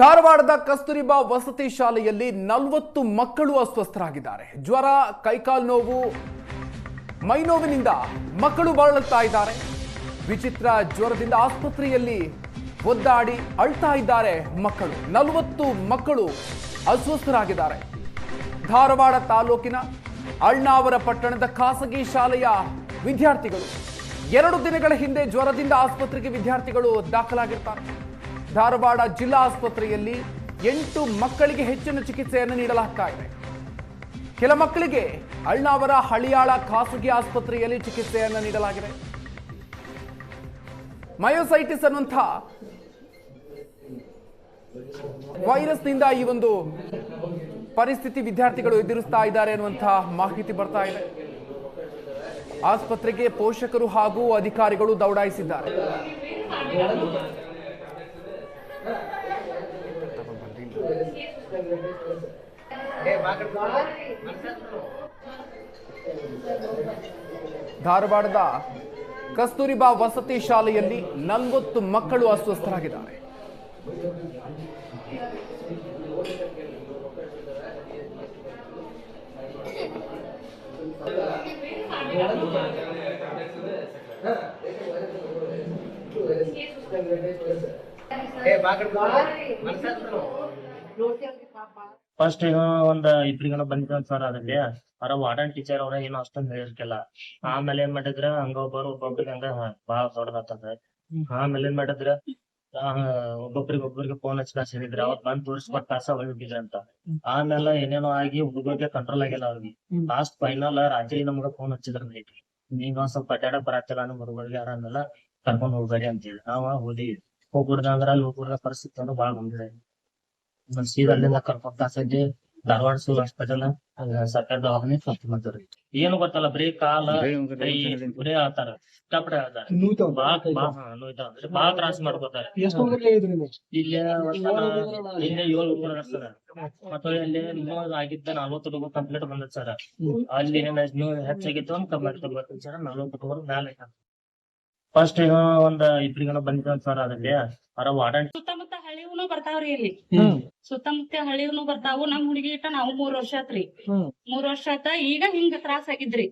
ಧಾರವಾಡದ ಕಸ್ತೂರಿಬಾ ವಸತಿ ಶಾಲೆಯಲ್ಲಿ 40 ಮಕ್ಕಳು ಅಸ್ವಸ್ಥರಾಗಿದ್ದಾರೆ. ಜ್ವರ, ಕೈಕಾಲು ನೋವು, ಮೈನೋವಿನಿಂದ ಮಕ್ಕಳು ಬಳಲುತ್ತಾ ಇದ್ದಾರೆ. ವಿಚಿತ್ರ ಜ್ವರದಿಂದ ಆಸ್ಪತ್ರೆಯಲ್ಲಿ ಒದ್ದಾಡಿ ಅಳ್ತಾ ಇದ್ದಾರೆ ಮಕ್ಕಳು. 40 ಮಕ್ಕಳು ಅಸ್ವಸ್ಥರಾಗಿದ್ದಾರೆ. ಧಾರವಾಡ ತಾಲೂಕಿನ ಅಳ್ನಾವರ ಪಟ್ಟಣದ ಖಾಸಗಿ ಶಾಲೆಯ ವಿದ್ಯಾರ್ಥಿಗಳು 2 ದಿನಗಳ ಹಿಂದೆ ಜ್ವರದಿಂದ ಆಸ್ಪತ್ರೆಗೆ ವಿದ್ಯಾರ್ಥಿಗಳು ದಾಖಲಾಗಿರ್ತಾರೆ. ಧಾರವಾಡ ಜಿಲ್ಲಾ ಆಸ್ಪತ್ರೆಯಲ್ಲಿ 8 ಮಕ್ಕಳಿಗೆ ಹೆಚ್ಚಿನ ಚಿಕಿತ್ಸೆಯನ್ನು ನೀಡಲಾಗ್ತಾ ಇದೆ. ಕೆಲ ಮಕ್ಕಳಿಗೆ ಅಳ್ನಾವರ ಹಳಿಯಾಳ ಖಾಸಗಿ ಆಸ್ಪತ್ರೆಯಲ್ಲಿ ಚಿಕಿತ್ಸೆಯನ್ನು ನೀಡಲಾಗಿದೆ. ಮಯೋಸೈಟಿಸ್ ಅನ್ನುವಂಥ ವೈರಸ್ನಿಂದ ಈ ಒಂದು ಪರಿಸ್ಥಿತಿ ವಿದ್ಯಾರ್ಥಿಗಳು ಎದುರಿಸ್ತಾ ಇದ್ದಾರೆ ಅನ್ನುವಂಥ ಮಾಹಿತಿ ಬರ್ತಾ ಇದೆ. ಆಸ್ಪತ್ರೆಗೆ ಪೋಷಕರು ಹಾಗೂ ಅಧಿಕಾರಿಗಳು ದೌಡಾಯಿಸಿದ್ದಾರೆ. ಧಾರವಾಡದ ಕಸ್ತೂರಿಬಾ ವಸತಿ ಶಾಲೆಯಲ್ಲಿ 40 ಮಕ್ಕಳು ಅಸ್ವಸ್ಥರಾಗಿದ್ದಾರೆ. ಫಸ್ಟ್ ಒಂದ್ ಇಬ್ರಿಗನ ಬಂದಿದ್ದ ಸರ್ ಅದಕ್ಕೆ ಅವರ ವಾರ್ಡನ್ ಟೀಚರ್ ಅವ್ರ ಏನೋ ಅಷ್ಟೊಂದು ಹೇಳಿರ್ಕಿಲ್ಲ. ಆಮೇಲೆ ಏನ್ ಮಾಡಿದ್ರ ಹಂಗ ಒಬ್ಬೊಬ್ರಿಗೆ ಹಂಗ ಬಾಳ ದೊಡ್ಡದಾಗ್ತದ. ಆಮೇಲೆ ಏನ್ ಮಾಡಿದ್ರ ಒಬ್ಬೊಬ್ರಿಗೆ ಫೋನ್ ಹಚ್ಚಿ ಹೇಳಿದ್ರ ಅವ್ರು ಬಂದ್ ತೋರಿಸ್ಕೊಟ್ ಕಾಸ ಹೋಗಿದ್ರ ಅಂತ. ಆಮೇಲೆ ಏನೇನೋ ಆಗಿ ಹುಡುಗರಿಗೆ ಕಂಟ್ರೋಲ್ ಆಗಿಲ್ಲ ಅವ್ರಿಗೆ. ಲಾಸ್ಟ್ ಫೈನಲ್ ರಾತ್ರಿ ನಮ್ಗ ಫೋನ್ ಹಚ್ಚಿದ್ರ ನೈಟ್ ನೀವ್ ಒಂದ್ ಸ್ವಲ್ಪ ಅಡ್ಡಾಡಕ್ ಬರತ್ತಿಲ್ಲ ನಮ್ಮ ಹುಡುಗರಿಗೆ ಯಾರನ್ನೆಲ್ಲ ಕರ್ಕೊಂಡ್ ಹೋಗ್ಬೇಡಿ ಅಂತೇಳಿ ನಾವ ಹೋದಿವಿ. ಹೋಗ್ಬಿಡ್ದ ಅಂದ್ರ ಅಲ್ಲಿ ಹೋಗ್ಬಿಡ್ದ ಪರಿಸ್ಥಿತಿ ಅಂದ್ರೆ ಬಾಳ ಬಂದಿದೆ. ಸೀದಾ ಅಲ್ಲಿಂದ ಕರ್ಕೊಂಡ್ ಕಾಸಲ್ಲಿ ಧಾರವಾಡ ಸಿವಿಲ್ ಹಾಸ್ಪಿಟಲ್ ಸರ್ಕಾರಿ ದವಾಖಾನೆ ಫಸ್ಟ್ ಮಾಡ್ತಾರ. ಏನು ಗೊತ್ತಲ್ಲ ಬರೀ ಕಾಲ ಕೈ ಬರೀ ಹೇಳ್ತಾರ, ಕಪಡೆ ಹೇಳ್ತಾರ. ಬಾಳ ತ್ರಾಸ ಮಾಡ್ಕೋತಾರ. ಇಲ್ಲೇ 7 ಹುಡುಗರು ನಡೆಸ್ತಾರ. ಮತ್ತೆ ಅಲ್ಲಿ ಆಗಿದ್ದ 40 ಹುಡುಗರು ಕಂಪ್ಲೀಟ್ ಬಂದದ್ ಸರ್. ಅಲ್ಲಿ ಹೆಚ್ಚಾಗಿತ್ತು ಅಂತ ಕಮ್ಮಿ ಬರ್ತೀನಿ ಸರ್. 40 ಹುಡುಗರು ಮ್ಯಾಲೆ ಫಸ್ಟ್ ಒಂದ್ ಇಬ್ರಿಗನ ಬಂದಿದ್ದ ಸರ್ ಅದಕ್ಕೆ ಅವರ ವಾರ್ಡನ್ ಸುತ್ತಮುತ್ತ ಹಳ್ಳಿಗೂ ಬರ್ತಾವ್ರಿ. ಇಲ್ಲಿ ಸುತ್ತಮುತ್ತ ಹಳ್ಳಿಗೂ ಬರ್ತಾವು. ನಮ್ ಹುಡುಗಿ ಇಟ್ಟ ನಾವು 3 ವರ್ಷ ಆತ್ರಿ. 3 ವರ್ಷ ಆತ. ಈಗ ಹಿಂಗ ತ್ರಾಸ ಆಗಿದ್ರಿ.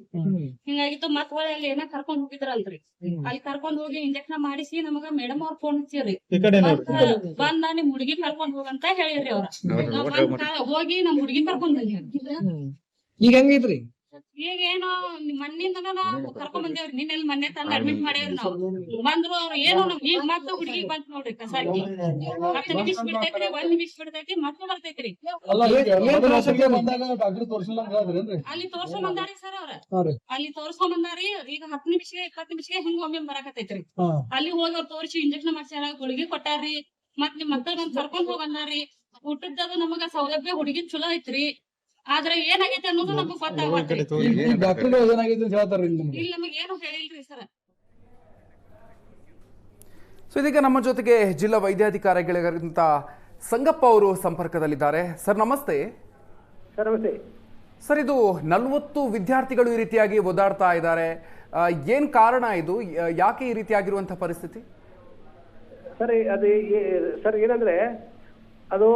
ಹಿಂಗಾಗಿತ್ತು. ಮತ್ ಅಲ್ಲಿ ಏನ ಕರ್ಕೊಂಡ್ ಹೋಗಿದ್ರಲ್ರಿ. ಅಲ್ಲಿ ಕರ್ಕೊಂಡ್ ಹೋಗಿ ಇಂಜೆಕ್ಷನ್ ಮಾಡಿಸಿ ನಮಗ ಮೇಡಮ್ ಅವ್ರ ಫೋನ್ ಹಚ್ಚಿರಿ. ಬಂದ ನಿಮ್ ಹುಡುಗಿ ಕರ್ಕೊಂಡ್ ಹೋಗಂತ ಹೇಳಿರಿ ಅವ್ರ. ಹೋಗಿ ನಮ್ ಹುಡುಗಿ ಕರ್ಕೊಂಡ್ ಬಂದ್ರಿ. ಈಗ ಹೆಂಗೈತ್ರಿ? ಈಗ ಏನೋ ಮಣ್ಣಿಂದ ಕರ್ಕೊಂಡ್ ಬಂದೇವ್ರಿ. ನಿನ್ನೆಲ್ಲಿ ಮೊನ್ನೆ ತಂದ್ ಅಡ್ಮಿಟ್ ಮಾಡ್ಯಾವ್ರಿ ನಾವು. ಬಂದ್ರು ಅವ್ರು ಏನೋ ಈಗ ಮತ್ತ ಹುಡುಗಿ ಬಂತ್ ನೋಡ್ರಿ ಕಸಾಕಿ. ಮತ್ತೆ ನಿಮಿಷ ಬಿಡ್ತೈತ್ರಿ, 1 ನಿಮಿಷ ಬಿಡ್ತೈತಿ, ಮತ್ತೆ ಬರ್ತೈತ್ರಿ. ಅಲ್ಲಿ ತೋರ್ಸ್ಕೊಂಡ್ ಬಂದಾರಿ ಸರ್ ಅವ್ರ. ಅಲ್ಲಿ ತೋರ್ಸ್ಕೊಂಡ್ ಬಂದಾರಿ. ಈಗ 10 ನಿಮಿಷ 20 ನಿಮಿಷಕ್ಕೆ ಹಿಂಗ ಒಮ್ಮೆ ಬರಾಕತೈತ್ರಿ. ಅಲ್ಲಿ ಹೋಗಿ ಅವ್ರು ತೋರಿಸಿ ಇಂಜೆಕ್ಷನ್ ಮಾಡ್ಸ್ಯಾರ, ಗುಳಿಗೆ ಕೊಟ್ಟಾರ್ರಿ. ಮತ್ ನಿಮ್ ಮಕ್ಕಳ ಬಂದ್ ಕರ್ಕೊಂಡ್ ಹೋಗಂದಾರಿ. ಊಟದ ನಮಗ ಸೌಲಭ್ಯ ಹುಡುಗಿ ಚಲೋ ಐತ್ರಿ. ಆದ್ರೆ ಏನಾಗೈತೆ ಅನ್ನೋದು ನಮಗ್ ಗೊತ್ತಾಗತ್ರಿ. ಇಲ್ಲಿ ನಮಗ್ ಏನು ಹೇಳಿಲ್ರಿ ಸರ್. ಸೊ ಇದೀಗ ನಮ್ಮ ಜೊತೆಗೆ ಜಿಲ್ಲಾ ವೈದ್ಯಾಧಿಕಾರಿಗಳಿಗಿಂತ ಸಂಗಪ್ಪ ಅವರು ಸಂಪರ್ಕದಲ್ಲಿದ್ದಾರೆ. ಸರ್ ನಮಸ್ತೆ. ಸರ್ ನಮಸ್ತೆ ಸರ್, ಇದು 40 ವಿದ್ಯಾರ್ಥಿಗಳು ಈ ರೀತಿಯಾಗಿ ಓದಾಡ್ತಾ ಇದ್ದಾರೆ. ಏನ್ ಕಾರಣ ಇದು? ಯಾಕೆ ಈ ರೀತಿಯಾಗಿರುವಂತಹ ಪರಿಸ್ಥಿತಿ? ಸರ್ ಏನಂದ್ರೆ ಅದು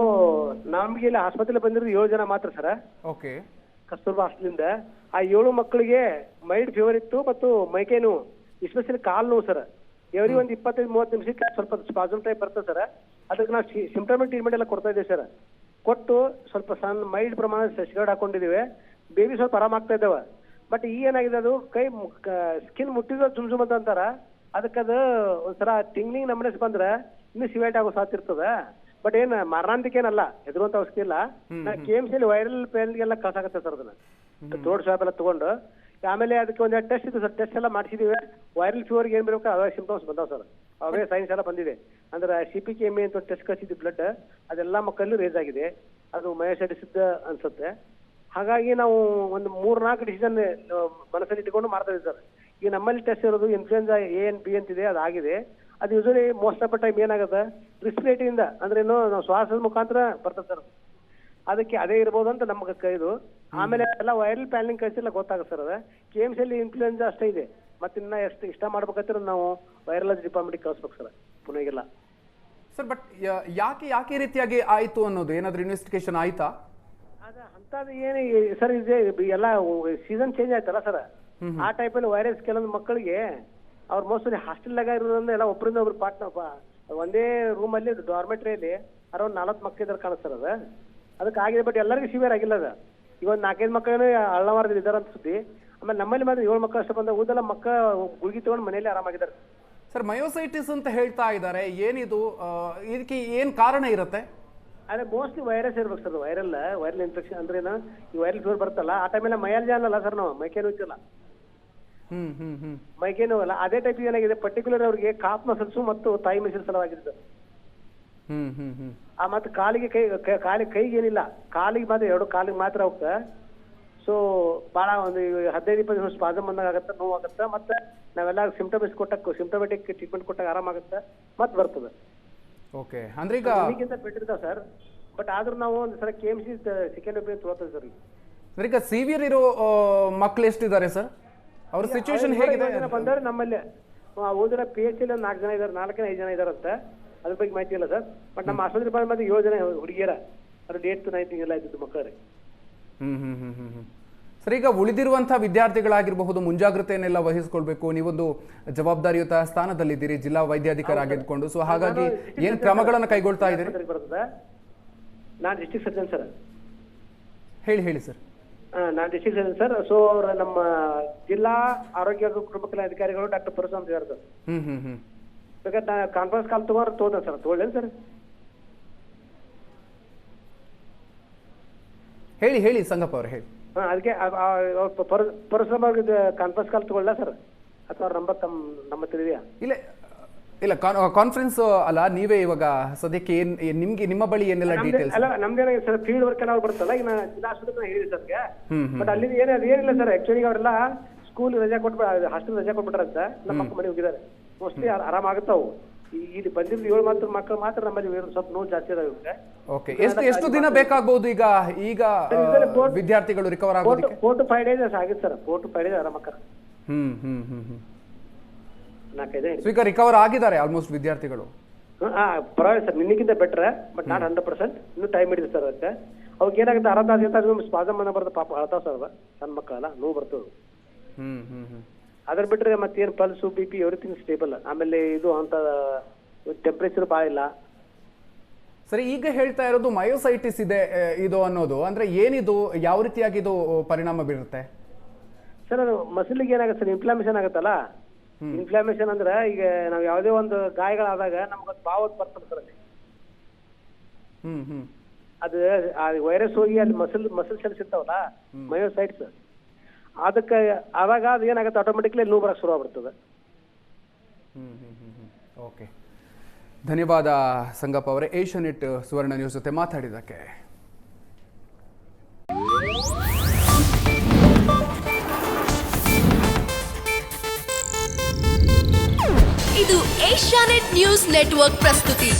ನಮ್ಗೆ ಇಲ್ಲಿ ಆಸ್ಪತ್ರೆಯಲ್ಲಿ ಬಂದಿರೋದು 7 ಜನ ಮಾತ್ರ ಸರ್. ಓಕೆ. ಕಸ್ತೂರ್ಬಾ ಹಾಸ್ಟೆಲಿಂದ ಆ 7 ಮಕ್ಕಳಿಗೆ ಮೈಲ್ಡ್ ಫೀವರ್ ಇತ್ತು ಮತ್ತು ಮೈಕೈ ನೋವು, ಎಸ್ಪೆಷಲಿ ಕಾಲು ನೋವು ಸರ್. ಎವ್ರಿ ಒಂದು 25-30 ನಿಮಿಷಕ್ಕೆ ಸ್ವಲ್ಪ ಸ್ಪಾಸಮ್ ಟೈಪ್ ಬರ್ತದೆ ಸರ್. ಅದಕ್ಕೆ ನಾವು ಸಿಂಪ್ಟಮಿಕ್ ಟ್ರೀಟ್ಮೆಂಟ್ ಎಲ್ಲ ಕೊಡ್ತಾ ಇದ್ದೇವೆ ಸರ್. ಕೊಟ್ಟು ಸ್ವಲ್ಪ ಸಣ್ಣ ಮೈಲ್ಡ್ ಪ್ರಮಾಣದ ಸೆಸ್ಗಾರ್ಡ್ ಹಾಕೊಂಡಿದ್ದೀವಿ. ಬೇಬಿ ಸ್ವಲ್ಪ ಆರಾಮಾಗ್ತಾ ಇದ್ದಾವೆ. ಬಟ್ ಈಗ ಏನಾಗಿದೆ, ಅದು ಕೈ ಸ್ಕಿನ್ ಮುಟ್ಟಿದ ಜುಮ್ ಅಂತ ಅಂತಾರ. ಅದಕ್ಕದು ಒಂಥರ ಟಿಂಗ್ಲಿಂಗ್ ನಮ್ಮನೆ ಬಂದ್ರೆ ಇನ್ನೂ ಸಿವಿಯಾರಿಟಿ ಆಗೋ ಸಾಧ್ಯ ಇರ್ತದೆ. ಬಟ್ ಏನ್ ಮರಣಾಂತಿಕೇನಲ್ಲ, ಹೆದರುವಂತ ಅವಶ್ಯಕ ಇಲ್ಲ. KMC ವೈರಲ್ ಪೇನ್ಗೆಲ್ಲ ಕಳ್ಸಾಕತ್ತೆ ಸರ್. ಅದನ್ನ ಥ್ರೋಟ್ ಸ್ವಾಬ್ ಎಲ್ಲ ತಗೊಂಡು ಆಮೇಲೆ ಅದಕ್ಕೆ ಒಂದ್ ಟೆಸ್ಟ್ ಇತ್ತು ಸರ್. ಟೆಸ್ಟ್ ಎಲ್ಲ ಮಾಡಿಸಿದೀವಿ. ವೈರಲ್ ಫೀವರ್ಗೆ ಏನ್ ಬೇಕು ಅವೇ ಸಿಂಪ್ಟಮ್ಸ್ ಬಂದಾವ್ ಸರ್. ಅವೇ ಸೈನ್ಸ್ ಎಲ್ಲ ಬಂದಿದೆ. ಅಂದ್ರೆ CPK-MA ಅಂತ ಟೆಸ್ಟ್ ಕಳಿಸಿದ್ವಿ ಬ್ಲಡ್, ಅದೆಲ್ಲ ಮಕ್ಕಳಲ್ಲಿ ರೇಸ್ ಆಗಿದೆ. ಅದು ಮಯೋಸೈಟಿಸ್ ಅನ್ಸುತ್ತೆ. ಹಾಗಾಗಿ ನಾವು ಒಂದು 3-4 ಡಿಸಿಷನ್ ಮನಸ್ಸಲ್ಲಿ ಇಟ್ಕೊಂಡು ಮಾಡ್ತಾ ಇದ್ದೀವಿ ಸರ್. ಈಗ ನಮ್ಮಲ್ಲಿ ಟೆಸ್ಟ್ ಇರೋದು ಇನ್ಫ್ಲೂಯೆನ್ಸಾ A and B ಅಂತಿದೆ, ಅದಾಗಿದೆ. ಅದು usually most of the time ಏನಾಗುತ್ತೆ, ರೆಸ್ಪಿರೇಟರಿಯಿಂದ ಅಂದ್ರೆ ನಾವು ಶ್ವಾಸದ ಮುಖಾಂತರ ಬರ್ತದೆ ಸರ್. ಅದಕ್ಕೆ ಅದೇ ಇರ್ಬೋದು ಅಂತ ನಮ್ಗೆ ಇದು. ಆಮೇಲೆ ಎಲ್ಲ ವೈರಲ್ ಪ್ಯಾನಿಂಗ್ ಕಳಿಸಿಲ್ಲ ಗೊತ್ತಾಗುತ್ತೆ ಸರ್. ಅದ KMC ಇನ್ಫ್ಲೂಯೆನ್ಸಾ ಅಷ್ಟೇ ಇದೆ. ಮತ್ತೆ ಇನ್ನ ಎಷ್ಟು ಇಷ್ಟ ಮಾಡ್ಬೇಕಂದ್ರೆ ನಾವು ವೈರಾಲಜಿ ಡಿಪಾರ್ಟ್ಮೆಂಟ್ ಕಳಿಸ್ಬೇಕು ಸರ್ ಪುಣೆಗೆಲ್ಲ. ಸರ್ ಬಟ್ ಯಾಕೆ ಈ ರೀತಿಯಾಗಿ ಆಯಿತು ಅನ್ನೋದು ಏನಾದರೂ ಇನ್ವೆಸ್ಟಿಗೇಷನ್ ಆಯ್ತಾ? ಅಂತದ್ದು ಏನು ಸರ್, ಇದೆ ಎಲ್ಲ ಸೀಸನ್ ಚೇಂಜ್ ಆಯ್ತಲ್ಲ ಸರ್, ಆ ಟೈಪಲ್ಲಿ ವೈರಸ್ ಕೆಲವೊಂದು ಮಕ್ಕಳಿಗೆ ಅವ್ರು ಮೋಸ್ಟ್ಲಿ ಹಾಸ್ಟೆಲ್ದಾಗ ಇರೋದ್ರಿಂದ ಎಲ್ಲ ಒಬ್ಬರಿಂದ ಒಬ್ರು ಒಂದೇ ರೂಮಲ್ಲಿ ಡಾರ್ಮೆಟ್ರಿಯಲ್ಲಿ ಅರೌಂಡ್ 40 ಮಕ್ಕಳು ಇದ್ದಾರೆ ಕಾಣಿಸ್ತಾರ ಅದಕ್ಕೆ ಆಗಿದೆ. ಬಟ್ ಎಲ್ಲರಿಗೂ ಸಿವಿಯರ್ ಆಗಿಲ್ಲ ಅದು. ಈಗ ಒಂದು 4-5 ಮಕ್ಕಳೇನೋ ಅಳ್ಳವಾರದಲ್ಲಿ ಇದ್ದಾರೆ ಅಂತ ಸುದ್ದಿ. ಆಮೇಲೆ ನಮ್ಮಲ್ಲಿ ಮಾತ್ರ 7 ಮಕ್ಕಳು ಅಷ್ಟೇ ಬಂದ, ಊದೆಲ್ಲ ಮಕ್ಕಳು ಗುಳಿಗೆ ತಗೊಂಡು ಮನೆಯಲ್ಲಿ ಆರಾಮಾಗಿದ್ದಾರೆ. ಸರ್ ಮಯೋಸೈಟಿಸ್ ಅಂತ ಹೇಳ್ತಾ ಇದ್ದಾರೆ, ಏನಿದು? ಇದಕ್ಕೆ ಏನು ಕಾರಣ ಇರುತ್ತೆ? ಅದೇ ಮೋಸ್ಟ್ಲಿ ವೈರಸ್ ಇರ್ಬೇಕು ಸರ್. ವೈರಲ್ ಇನ್ಫೆಕ್ಷನ್ ಅಂದ್ರೆ ಈ ವೈರಲ್ ಫೀವರ್ ಬರ್ತಲ್ಲ ಆ ಟೈಮೆಲ್ಲ ಮೈಯಲ್ಲಿ ಅಲ್ಲ ಸರ್, ನಾವು ಮೈಕೇನು ಇತ್ತಿಲ್ಲ, ಮೈಕೇನು ಅಲ್ಲ. ಅದೇ ಟೈಪ್ ಏನಾಗಿದೆ ಪರ್ಟಿಕ್ಯುಲರ್ ಅವ್ರಿಗೆ ಕಾಫ್ ಮಸಲ್ಸು ಮತ್ತು ತಾಯಿ ಮಸಲ್ ಸಲುವಾಗಿರುತ್ತೆ. ಆ ಮತ್ತೆ ಕಾಲಿಗೆ ಕೈಗೆ ಏನಿಲ್ಲ, ಕಾಲಿಗೆ ಮಾತ್ರ 2 ಕಾಲಿಗೆ ಮಾತ್ರ ಹೋಗ್ತಾ. ಸೊ ಭಾಳ ಒಂದು 15-20 ದಿವಸ ಸ್ಪಾಸಮ್ ಬಂದಾಗ ಆಗತ್ತೆ, ನೋವು ಆಗುತ್ತೆ. ಮತ್ತೆ ನಾವೆಲ್ಲ ಸಿಂಪ್ಟಮೆಟಿಕ್ ಟ್ರೀಟ್ಮೆಂಟ್ ಕೊಟ್ಟಾಗ ಆರಾಮಾಗುತ್ತೆ, ಮತ್ತೆ ಬರ್ತದೆ. ಓಕೆ, ಅಂದ್ರೆ ಈಗ ಇದಕ್ಕಿಂತ ಬೆಟರ್ ಇದಾವೆ ಸರ್. ಬಟ್ ಆದ್ರೂ ನಾವು ಒಂದು ಸಲ KMC ಸೆಕೆಂಡ್ ಒಪಿನಿಯನ್ ತಗೋತೀವಿ ಸರ್. ಈಗ ಸಿವಿಯರ್ ಇರೋ ಮಕ್ಳು ಎಷ್ಟಿದ್ದಾರೆ ಸರ್? ಅವ್ರ ಸಿಚುವೇಶನ್ ಹೇಗಿದೆ? ಬಂದವ್ರೆ ನಮ್ಮಲ್ಲಿ ಓದಿರೋ PH 4 ಜನ ಇದ್ದಾರೆ, 4-5 ಜನ ಇದಾರಂತೆ. ಅದ್ರ ಬಗ್ಗೆ ಮಾಹಿತಿ ಇಲ್ಲ ಸರ್. ಬಟ್ ನಮ್ಮ ಆಸ್ಪತ್ರೆ ಬಂದ 7 ಜನ ಹುಡುಗಿಯರ, ಅದು 8th 9th ಎಲ್ಲ ಇದ್ದಿದ್ದು ಮಕ್ಕಳು. ಸರ್ ಈಗ ಉಳಿದಿರುವಂತಹ ವಿದ್ಯಾರ್ಥಿಗಳಾಗಿರಬಹುದು, ಮುಂಜಾಗ್ರತೆಯನ್ನೆಲ್ಲ ವಹಿಸ್ಕೊಳ್ಬೇಕು. ನೀವೊಂದು ಜವಾಬ್ದಾರಿಯುತ ಸ್ಥಾನದಲ್ಲಿದ್ದೀರಿ, ಜಿಲ್ಲಾ ವೈದ್ಯಾಧಿಕಾರಿ ಆಗಿದ್ಕೊಂಡು. ಸೊ ಹಾಗಾಗಿ ಏನ್ ಕ್ರಮಗಳನ್ನ ಕೈಗೊಳ್ತಾ ಇದ್ದೀರಿ? ನಾನು ಡಿಸ್ಟ್ರಿಕ್ಟ್ ಸರ್ಜನ್ ಸರ್. ಹೇಳಿ ಸರ್. ನಾನು ಡಿಸ್ಟ್ರಿಕ್ಟ್ ಸರ್ಜನ್ ಸರ್. ಸೊ ನಮ್ಮ ಜಿಲ್ಲಾ ಆರೋಗ್ಯ ಕುಟುಂಬ ಕಲ್ಯಾಣ ಅಧಿಕಾರಿಗಳು ಡಾಕ್ಟರ್ ಪರಶುರಾಮ್ ಇದ್ದಾರೆ ಸರ್. ಬೇಕಾದ್ರೆ ನಾ ಕಾನ್ಫರೆನ್ಸ್ ಕಾಲ್ ತಗೋದ ಸರ್, ತಗೊಳ್ಳೇನು ಸರ್? ಹೇಳಿ ಸಂಗಪ್ಪ ಅವ್ರು ಹೇಳಿ. ಅದಕ್ಕೆ ಪರಶುರಾಮ್ ಅವ್ರಿಗೆ ಕಾನ್ಫರೆನ್ಸ್ ಕಾಲ್ ತಗೊಳ್ಳ ಸರ್, ಅಥವಾ ಅವ್ರ ನಂಬರ್ ನಮ್ಮ ಹತ್ರ ಇದೆಯಾ? ಇಲ್ಲ ಕಾನ್ಫರೆನ್ಸ್ ಅಲ್ಲ, ನೀವೇ ಇವಾಗ ಸದ್ಯಕ್ಕೆ ನಿಮ್ಮ ಬಳಿ ಏನೆಲ್ಲ ಡೀಟೇಲ್ಸ್? ಅಲ್ಲ ನಮ್ದೇನಾಗಿದೆ ಸರ್, ಫೀಲ್ಡ್ ವರ್ಕ್ ಏನಾದ್ರು ಬರ್ತಲ್ಲ, ಈಗ ನಾನು ಜಿಲ್ಲಾ ಆಸ್ಪತ್ರೆ ಹೇಳಿದೆ ಸರ್ಗೆ. ಬಟ್ ಅಲ್ಲಿ ಏನಿಲ್ಲ ಸರ್. ಆಕ್ಚುಲಿ ಅವರೆಲ್ಲ ಸ್ಕೂಲ್ ರಜಾ ಹಾಸ್ಟೆಲ್ ರಜಾ ಕೊಟ್ಬಿಟ್ರಂತ, ನಮ್ಮ ಮಕ್ಕಳು ಮನೆ ಹೋಗಿದ್ದಾರೆ. ಮೋಸ್ಟ್ಲಿ ಆರಾಮಾಗುತ್ತಾವು. ಇಲ್ಲಿ ಬಂದಿದ್ದು 7 ಮಕ್ಕಳು ಮಾತ್ರ ನಮ್ಮಲ್ಲಿ ಸ್ವಲ್ಪ ನೋವು ಜಾಸ್ತಿ ಇದಾವೆ. ಓಕೆ, ಎಷ್ಟು ದಿನ ಬೇಕಾಗಬಹುದು ಈಗ ವಿದ್ಯಾರ್ಥಿಗಳು ರಿಕವರ್ ಆಗೋದಕ್ಕೆ? 4 to 5 days ಆಗಿತ್ತು ಸರ್. 4 to 5 days ಆರಾಮಕ್ಕ. 4-5 ಸೊ ಈಗ ರಿಕವರ್ ಆಗಿದ್ದಾರೆ ಆಲ್ಮೋಸ್ಟ್ ವಿದ್ಯಾರ್ಥಿಗಳು? ಪರವಾಗಿಲ್ಲ ಸರ್, ನಿನ್ನಕ್ಕಿಂತ ಬೆಟರ್. But not 100%. ಇನ್ನೂ ಟೈಮ್ ಹಿಡಿದು ಸರ್. ಅದಕ್ಕೆ ಅವ್ರಿಗೆ ಏನಾಗುತ್ತೆ, ಅರ್ಧ ಸ್ಪಾಸಮ್ ಬಂದ ಬರ್ತದೆ ಪಾಪ, ಅಳ್ತಾವ ಸರ್. ಸಣ್ಣ ಮಕ್ಕಳಲ್ಲ, ನೋವು ಬರ್ತದೆ. ಅದ್ರ ಬಿಟ್ರೆ ಮತ್ತೇನು ಪಲ್ಸು BP ಎವ್ರಿಥಿಂಗ್ ಸ್ಟೇಬಲ್. ಆಮೇಲೆ ಇದು ಅಂತ ಟೆಂಪ್ರೇಚರ್ ಭಾಳ ಇಲ್ಲ. ಸರಿ, ಈಗ ಹೇಳ್ತಾ ಇರೋದು ಮಯೋಸೈಟಿಸ್ ಇದೆ ಇದು ಅನ್ನೋದು ಅಂದ್ರೆ ಏನಿದು? ಯಾವ ರೀತಿಯಾಗಿ ಇದು ಪರಿಣಾಮ ಬೀರುತ್ತೆ ಸರ್? ಅದು ಮಸಲಿಗೆ ಏನಾಗುತ್ತೆ ಸರ್, ಇನ್ಫ್ಲಾಮೇಷನ್ ಆಗುತ್ತಲ್ಲ. ಇನ್ಫ್ಲಾಮೇಷನ್ ಅಂದ್ರೆ ಈಗ ನಾವು ಯಾವುದೇ ಒಂದು ಗಾಯಗಳಾದಾಗ ನಮ್ಗೆ ಬಾವತ್ ಬರ್ತದೆ ಸರ್. ಅಲ್ಲಿ ಅದು ವೈರಸ್ ಹೋಗಿ ಅಲ್ಲಿ ಮಸಲ್ ಸೆಲ್ಸ್ ಇರ್ತಾವಲ್ಲ, ಮಯೋಸೈಟ್ಸ್, ಅದಕ್ಕೆ ಆದಾಗ ಅದು ಏನಾಗುತ್ತೆ, ಆಟೋಮೆಟಿಕ್ಲಿ ನೋವು ಬರಕ್ಕೆ ಶುರು ಆಗ್ಬಿಡ್ತದೆ. ಓಕೆ, ಧನ್ಯವಾದ ಸಂಗಪ್ಪ ಅವರೇ, ಏಷ್ಯಾನೆಟ್ ಸುವರ್ಣ ನ್ಯೂಸ್ ಜೊತೆ ಮಾತಾಡಿದ್ದಕ್ಕೆ. ಇದು ಏಷ್ಯಾನೆಟ್ ನ್ಯೂಸ್ ನೆಟ್ವರ್ಕ್ ಪ್ರಸ್ತುತಿ.